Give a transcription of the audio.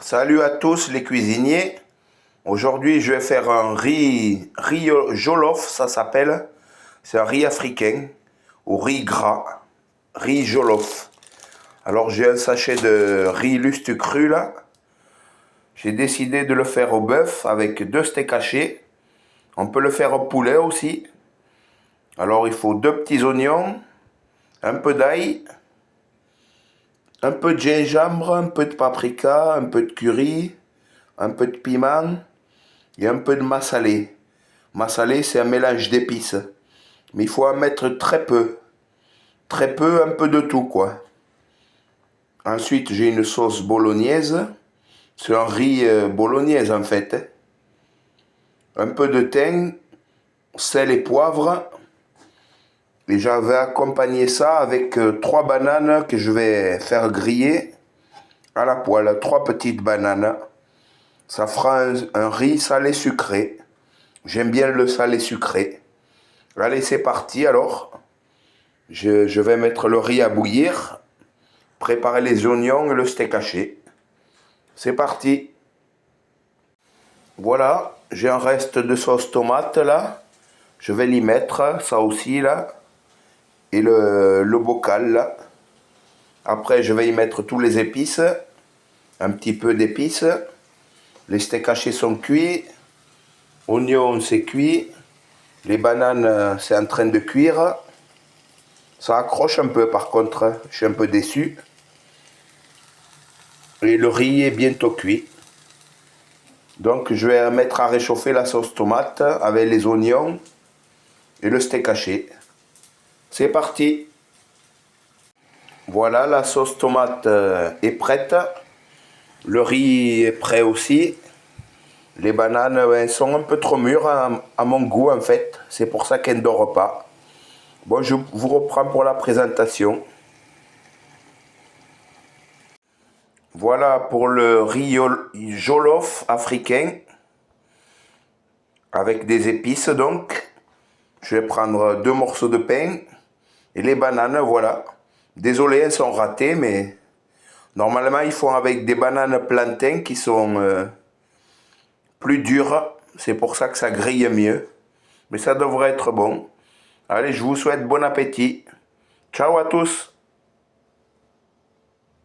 Salut à tous les cuisiniers. Aujourd'hui, je vais faire un riz jollof, ça s'appelle. C'est un riz africain ou riz gras, riz jollof. Alors, j'ai un sachet de riz lustre cru là. J'ai décidé de le faire au bœuf avec 2 steaks hachés. On peut le faire au poulet aussi. Alors, il faut 2 petits oignons, un peu d'ail, un peu de gingembre, un peu de paprika, un peu de curry, un peu de piment et un peu de massalé. Massalé, c'est un mélange d'épices. Mais il faut en mettre très peu. Très peu, un peu de tout, quoi. Ensuite, j'ai une sauce bolognaise. C'est un riz bolognaise, en fait. Un peu de thym, sel et poivre. Et j'avais accompagné ça avec 3 bananes que je vais faire griller à la poêle. 3 petites bananes. Ça fera un riz salé sucré. J'aime bien le salé sucré. Allez, c'est parti alors. Je vais mettre le riz à bouillir, préparer les oignons et le steak haché. C'est parti. Voilà, j'ai un reste de sauce tomate là. Je vais l'y mettre, ça aussi là. Et le bocal là. Après, je vais y mettre tous les épices. Un petit peu d'épices. Les steaks hachés sont cuits. Oignons, c'est cuit. Les bananes, c'est en train de cuire. Ça accroche un peu par contre, je suis un peu déçu. Et le riz est bientôt cuit. Donc je vais mettre à réchauffer la sauce tomate avec les oignons et le steak haché. C'est parti. Voilà, la sauce tomate est prête. Le riz est prêt aussi. Les bananes elles sont un peu trop mûres à mon goût en fait. C'est pour ça qu'elles ne dorent pas. Bon, je vous reprends pour la présentation. Voilà pour le riz jollof africain. Avec des épices donc. Je vais prendre 2 morceaux de pain. Et les bananes, voilà. Désolé, elles sont ratées, mais normalement, ils font avec des bananes plantains qui sont plus dures. C'est pour ça que ça grille mieux. Mais ça devrait être bon. Allez, je vous souhaite bon appétit. Ciao à tous.